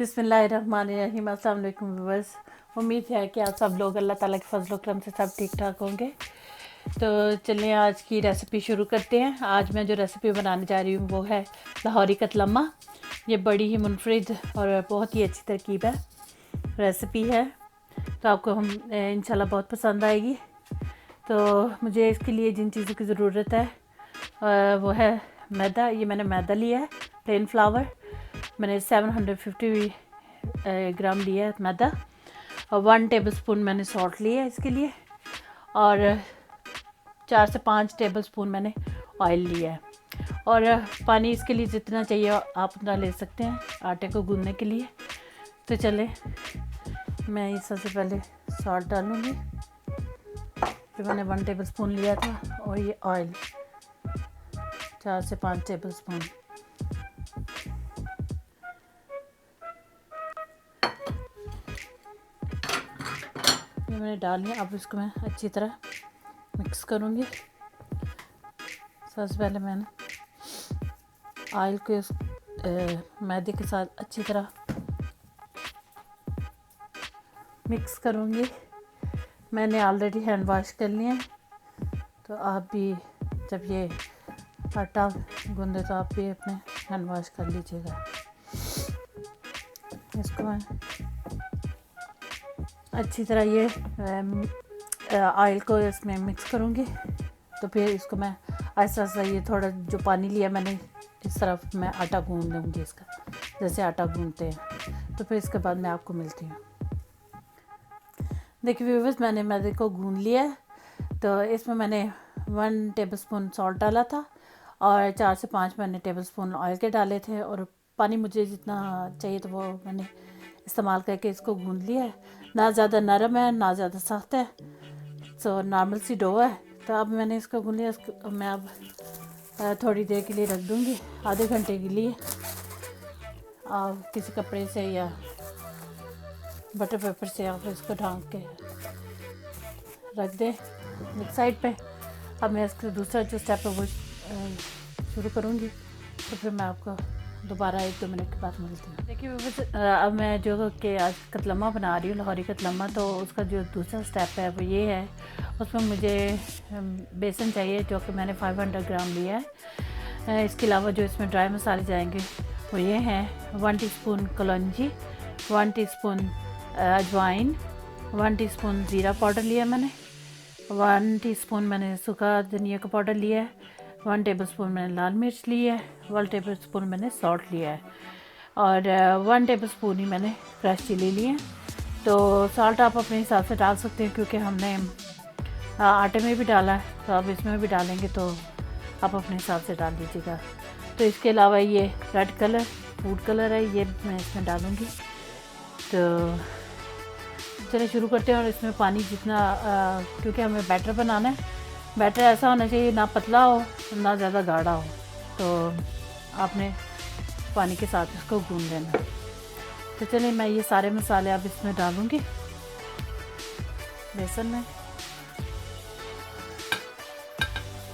बिस्मिल्लाहिर्रहमानिर्रहीम। अस्सलाम वालेकुम व्यूअर्स। उम्मीद है कि आप सब लोग अल्लाह ताला के फजल करम से सब ठीक ठाक होंगे। तो चलिए आज की रेसिपी शुरू करते हैं। आज मैं जो रेसिपी बनाने जा रही हूँ वो है लाहौरी कतलम्मा। ये बड़ी ही मुनफरिद और बहुत ही अच्छी तरकीब है, रेसिपी है, तो आपको इंशाल्लाह बहुत पसंद आएगी। तो मुझे इसके लिए जिन चीज़ों की ज़रूरत है वो है मैदा। ये मैंने मैदा लिया है, प्लेन फ्लावर। मैंने 750 ग्राम लिया है मैदा, और 1 टेबलस्पून मैंने सॉल्ट लिया है इसके लिए, और 4 से 5 टेबलस्पून मैंने ऑयल लिया है। और पानी इसके लिए जितना चाहिए आप उतना ले सकते हैं आटे को गूंदने के लिए। तो चले मैं ये सबसे पहले सॉल्ट डालूँगी, फिर मैंने 1 टेबलस्पून लिया था, और ये ऑयल 4 से 5 टेबलस्पून। ये मैंने डाल लिया। अब इसको मैं अच्छी तरह मिक्स करूँगी। सबसे पहले मैंने ऑयल को इस मैदे के साथ अच्छी तरह मिक्स करूँगी। मैंने ऑलरेडी हैंड वॉश कर लिए हैं, तो आप भी जब ये आटा गूंदे तो आप भी अपने हैंड वॉश कर लीजिएगा। इसको मैं अच्छी तरह ये ऑयल को इसमें मिक्स करूँगी। तो फिर इसको मैं ऐसा ये थोड़ा जो पानी लिया मैंने, इस तरफ मैं आटा गूंद लूँगी इसका, जैसे आटा गूंदते हैं। तो फिर इसके बाद मैं आपको मिलती हूँ। देखिए व्यूअर्स, मैंने मैदे को गूंद लिया है। तो इसमें मैंने 1 टेबलस्पून सॉल्ट डाला था, और 4 से 5 मैंने टेबलस्पून ऑयल के डाले थे, और पानी मुझे जितना चाहिए तो वो मैंने इस्तेमाल करके इसको गूंद लिया है। ना ज़्यादा नरम है ना ज़्यादा सख्त है, तो नॉर्मल सी डो है। तो अब मैंने इसको गूंद लिया। इसको मैं अब थोड़ी देर के लिए रख दूँगी, आधे घंटे के लिए। आप किसी कपड़े से या बटर पेपर से आप इसको ढाँक के रख दें एक साइड पे। अब मैं इसका दूसरा जो स्टेप है वो शुरू करूँगी। तो फिर मैं आपको दोबारा 1-2 मिनट के बाद मिलती हूँ। देखिए अब मैं जो कि आज कतलम्मा बना रही हूँ, लाहौरी कतलम्मा, तो उसका जो दूसरा स्टेप है वो ये है। उसमें मुझे बेसन चाहिए, जो कि मैंने 500 ग्राम लिया है। इसके अलावा जो इसमें ड्राई मसाले जाएंगे वो ये हैं: 1 टीस्पून कलौंजी, 1 टीस्पून अजवाइन, 1 टीस्पून ज़ीरा पाउडर लिया मैंने, 1 टीस्पून मैंने सूखा धनिया का पाउडर लिया है, 1 टेबलस्पून मैंने लाल मिर्च ली है, 1 टेबलस्पून मैंने सॉल्ट लिया है, और 1 टेबलस्पून ही मैंने क्रश चिली ली है। तो सॉल्ट आप अपने हिसाब से डाल सकते हैं, क्योंकि हमने आटे में भी डाला है, तो आप इसमें भी डालेंगे तो आप अपने हिसाब से डाल दीजिएगा। तो इसके अलावा ये रेड कलर फूड कलर है, ये मैं इसमें डालूँगी। तो चलिए शुरू करते हैं। और इसमें पानी जितना क्योंकि हमें बैटर बनाना है, बैटर ऐसा होना चाहिए ना पतला हो ना ज़्यादा गाढ़ा हो। तो आपने पानी के साथ इसको गूंद लेना। तो चलिए मैं ये सारे मसाले अब इसमें डालूँगी बेसन में।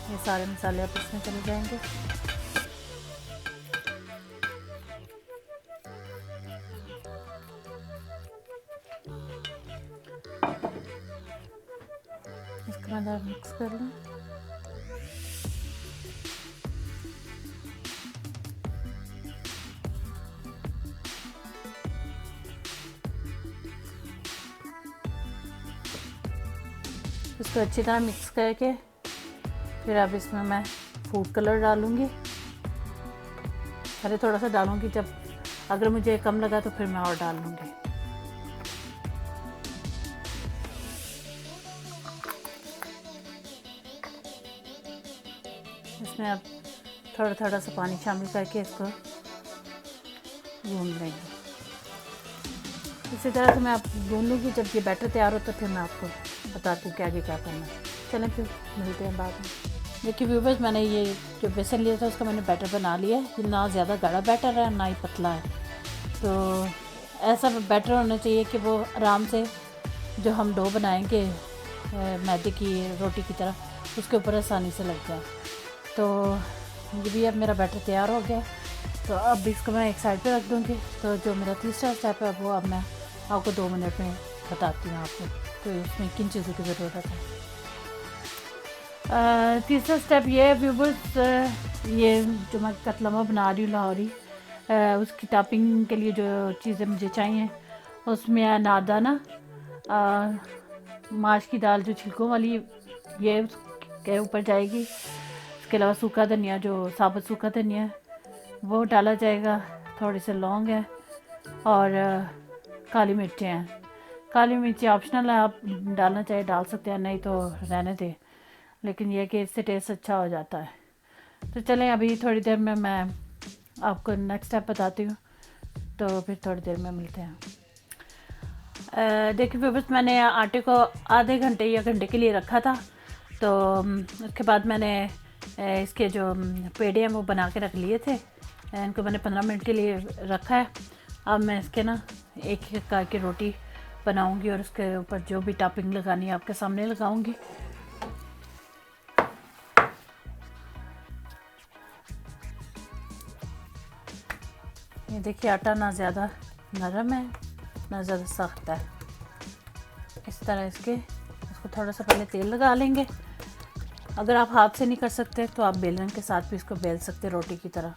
ये सारे मसाले अब इसमें चले जाएंगे। इसके बाद आप मिक्स कर लें। इसको अच्छी तरह मिक्स करके फिर अब इसमें मैं फूड कलर डालूँगी। पहले थोड़ा सा डालूँगी, जब अगर मुझे कम लगा तो फिर मैं और डाल लूँगी। इसमें अब थोड़ा थोड़ा सा पानी शामिल करके इसको गूंद लेंगे। इसी तरह से मैं आप गूंदूँगी। जब ये बैटर तैयार हो तो फिर मैं आपको बताती हूँ कि आगे क्या करना है। चलें फिर मिलते हैं बाद में। देखिए व्यूअर्स, मैंने ये जो बेसन लिया था उसका मैंने बैटर बना लिया है। ये ना ज़्यादा गाढ़ा बैटर है ना ही पतला है। तो ऐसा बैटर होना चाहिए कि वो आराम से जो हम डो बनाएंगे मैदे की रोटी की तरह, उसके ऊपर आसानी से लग जाए। तो ये भी अब मेरा बैटर तैयार हो गया। तो अब इसको मैं एक साइड पे रख दूँगी। तो जो मेरा तीसरा स्टेप है वो अब मैं आपको 2 मिनट में बताती हूँ आपको, तो इसमें किन चीज़ों की ज़रूरत है। तीसरा स्टेप ये है व्यूवर्स, ये जो मैं कतलमा बना रही हूँ लाहौरी, उसकी टॉपिंग के लिए जो चीज़ें मुझे चाहिए उसमें अनारदाना, माश की दाल जो छिलकों वाली, ये उसके ऊपर जाएगी। इसके अलावा सूखा धनिया, जो साबुत सूखा धनिया है वो डाला जाएगा। थोड़ी से लौंग है और काली मिर्चें हैं। काली मिर्ची ऑप्शनल है, आप डालना चाहे डाल सकते हैं, नहीं तो रहने दें, लेकिन यह कि इससे टेस्ट अच्छा हो जाता है। तो चलें अभी थोड़ी देर में मैं आपको नेक्स्ट स्टेप बताती हूँ, तो फिर थोड़ी देर में मिलते हैं। देखिए व्यूअर्स, मैंने आटे को आधे घंटे या घंटे के लिए रखा था। तो उसके बाद मैंने इसके जो पेड़े हैं वो बना के रख लिए थे। इनको मैंने 15 मिनट के लिए रखा है। अब मैं इसके ना एक एक करके रोटी बनाऊंगी और उसके ऊपर जो भी टॉपिंग लगानी है आपके सामने लगाऊंगी। ये देखिए, आटा ना ज़्यादा नरम है ना ज़्यादा सख्त है। इस तरह इसको थोड़ा सा पहले तेल लगा लेंगे। अगर आप हाथ से नहीं कर सकते तो आप बेलन के साथ भी इसको बेल सकते रोटी की तरह।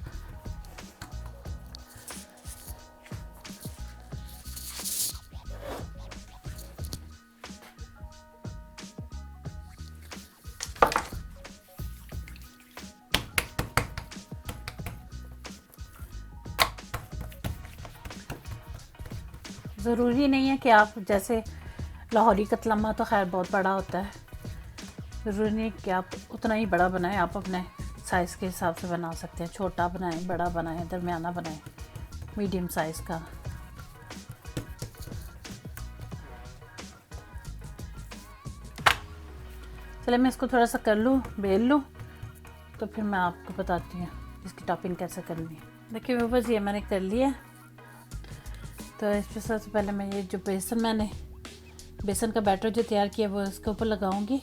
ज़रूरी नहीं है कि आप, जैसे लाहौरी कतलम्मा तो खैर बहुत बड़ा होता है, ज़रूरी नहीं कि आप उतना ही बड़ा बनाएं। आप अपने साइज़ के हिसाब से बना सकते हैं। छोटा बनाएं, बड़ा बनाएं, दरमियाना बनाएं, मीडियम साइज़ का। चलिए मैं इसको थोड़ा सा कर लूँ, बेल लूँ, तो फिर मैं आपको बताती हूँ इसकी टॉपिंग कैसे करनी है। देखिए व्यूअर्स, ये मैंने कर लिया। तो इस पर सबसे पहले मैं ये जो बेसन का बैटर जो तैयार किया वो इसके ऊपर लगाऊंगी।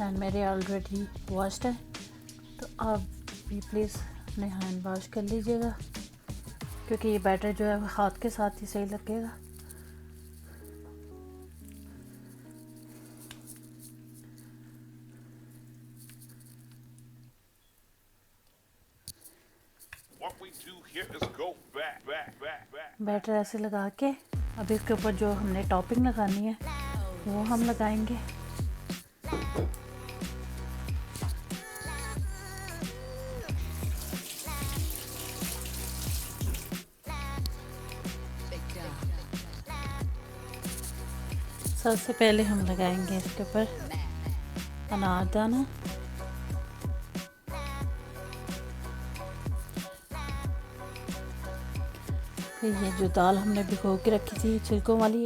हैंड मेरे ऑलरेडी वॉश्ड है, तो आप भी प्लीज़ अपने हैंड वॉश कर लीजिएगा, क्योंकि ये बैटर जो है वो हाथ के साथ ही सही लगेगा। बैटर ऐसे लगा के अब इसके ऊपर जो हमने टॉपिंग लगानी है वो हम लगाएंगे। सबसे पहले हम लगाएंगे इसके ऊपर अनारदाना, फिर ये जो दाल हमने भिगो के रखी थी छिलकों वाली,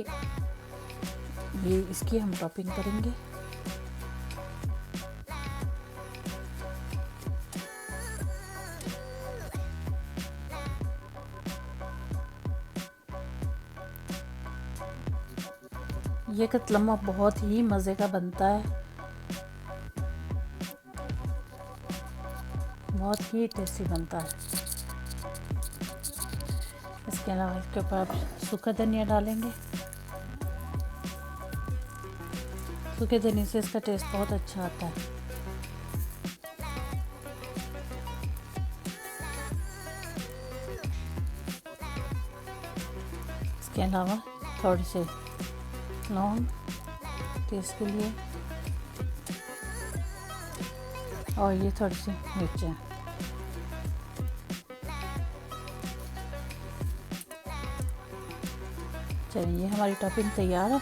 ये इसकी हम टॉपिंग करेंगे। ये कतलम्मा बहुत ही मज़े का बनता है, बहुत ही टेस्टी बनता है। इसके अलावा इसके ऊपर आप सूखा धनिया डालेंगे। सूखे धनिया से इसका टेस्ट बहुत अच्छा आता है। इसके अलावा थोड़ी से लौंग टेस्ट के लिए, और ये थोड़ी सी मिर्चें। चलिए ये हमारी टॉपिंग तैयार है।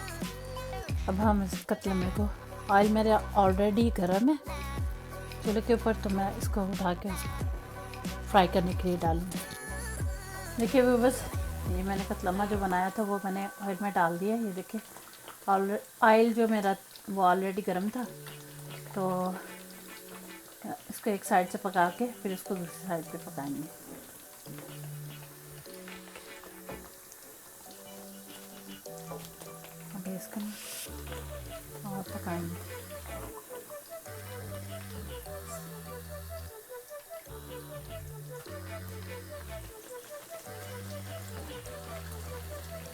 अब हम इस कतलमे को, ऑयल मेरे ऑलरेडी गर्म है चूल्हे के ऊपर, तो मैं इसको उठा के फ्राई करने के लिए डालूँगी। देखिए वो बस ये मैंने कतलमा जो बनाया था वो मैंने ऑयल में डाल दिया। ये देखिए ऑयल जो मेरा वो ऑलरेडी गर्म था, तो इसको एक साइड से पका के फिर इसको दूसरी साइड पे पकाएंगे। अभी इसको पकाएंगे।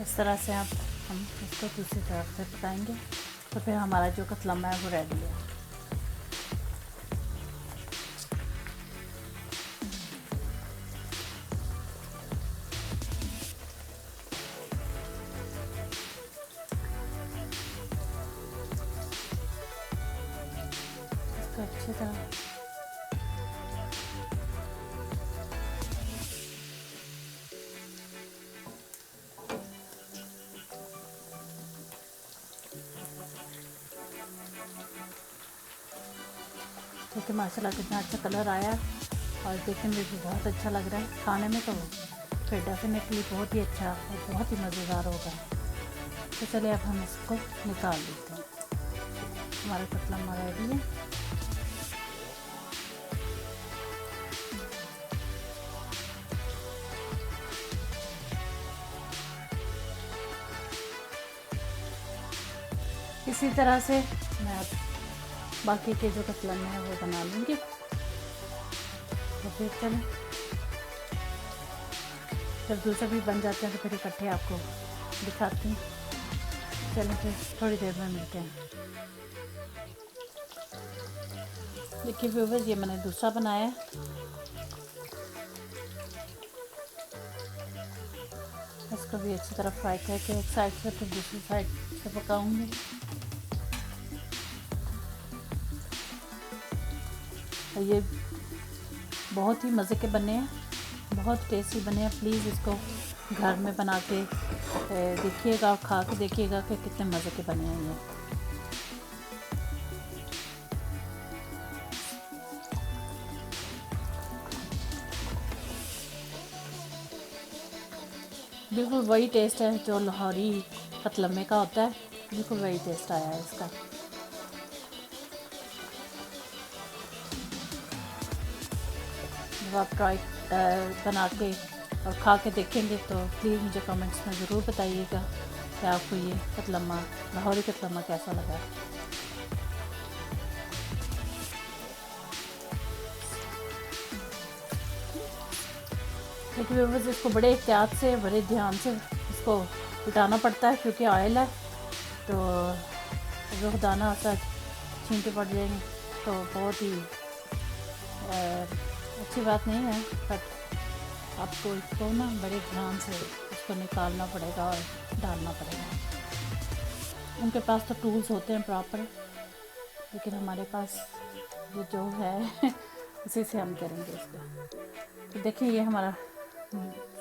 इस तरह से आप हम इसको दूसरी तरफ से पकाएंगे तो फिर हमारा जो कतलम है वो रेडी है। इसको अच्छी तरह देखिए माशाल्लाह कितना अच्छा कलर आया और देखने में भी बहुत अच्छा लग रहा है। खाने में तो फिर डेफिनेटली बहुत ही अच्छा और बहुत ही मज़ेदार होगा। तो चलिए अब हम इसको निकाल लेते हैं। हमारा कतला रेडी है। इसी तरह से मैं अब बाकी के जो कतलन है वो बना लूँगी। तो फिर चलें, जब दूसरे भी बन जाते हैं तो फिर इकट्ठे आपको दिखाती हूँ। चलें फिर थोड़ी देर में मिलते हैं। देखिए व्यूअर्स, ये मैंने दूसरा बनाया है। इसको भी अच्छी तरह फ्राई करके एक साइड से फिर दूसरी साइड से पकाऊंगी। ये बहुत ही मज़े के बने हैं, बहुत टेस्टी बने हैं। प्लीज़ इसको घर में बना के देखिएगा और खा के देखिएगा कि कितने मज़े के बने हैं ये। बिल्कुल वही टेस्ट है जो लाहौरी कतलमे का होता है, बिल्कुल वही टेस्ट आया है इसका। जब आप ट्राई बना के और खा के देखेंगे तो प्लीज़ मुझे कमेंट्स में ज़रूर बताइएगा कि आपको ये कतलमा, लाहौरी कतलमा कैसा लगा। लेकिन व्यूअर्स, इसको बड़े एहतियात से, बड़े ध्यान से इसको उल्टाना पड़ता है क्योंकि ऑयल है, तो जो दाना होता है छींटे पड़ जाएंगे तो बहुत ही अच्छी बात नहीं है। बट आपको इसको ना बड़े ध्यान से इसको निकालना पड़ेगा और डालना पड़ेगा। उनके पास तो टूल्स होते हैं प्रॉपर, लेकिन हमारे पास ये जो है उसी से हम करेंगे इसको। तो देखिए ये हमारा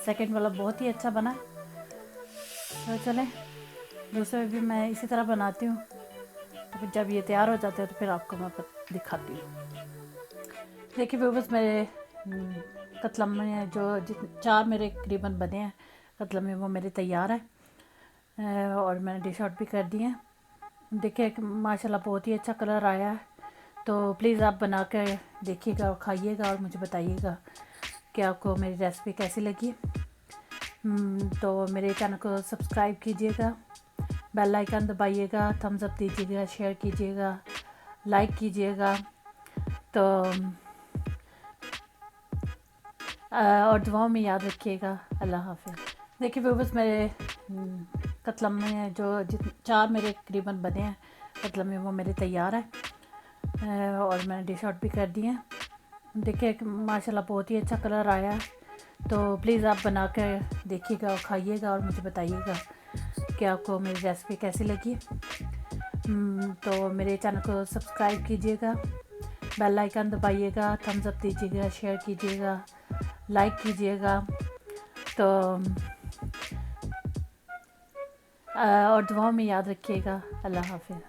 सेकंड वाला बहुत ही अच्छा बना। तो चलें दूसरे भी मैं इसी तरह बनाती हूँ। तो फिर जब ये तैयार हो जाते हैं तो फिर आपको मैं दिखाती हूँ। देखिए व्यूअर्स, मेरे कतलम में जो 4 मेरे करीबन बने हैं कतलम में, वो मेरे तैयार है और मैंने डिश आउट भी कर दिए हैं। देखिए माशाल्लाह बहुत ही अच्छा कलर आया है। तो प्लीज़ आप बना कर देखिएगा और खाइएगा और मुझे बताइएगा कि आपको मेरी रेसिपी कैसी लगी। तो मेरे चैनल को सब्सक्राइब कीजिएगा, बेल आइकन दबाइएगा, थम्स अप दीजिएगा, शेयर कीजिएगा, लाइक कीजिएगा। तो और दुआओं में याद रखिएगा। अल्लाह हाफ़िज़। देखिए व्यूअर्स, मेरे कतलम में जो 4 मेरे करीबन बने हैं कतलम में, वो मेरे तैयार है और मैंने डिश आउट भी कर दिए हैं। देखिए माशाल्लाह बहुत ही अच्छा कलर आया है। तो प्लीज़ आप बना कर देखिएगा और खाइएगा और मुझे बताइएगा कि आपको मेरी रेसिपी कैसी लगी। तो मेरे चैनल को सब्सक्राइब कीजिएगा, बेल आइकन दबाइएगा, थम्स अप दीजिएगा, शेयर कीजिएगा, लाइक कीजिएगा। तो और दुआओं में याद रखिएगा। अल्लाह हाफ़िज़।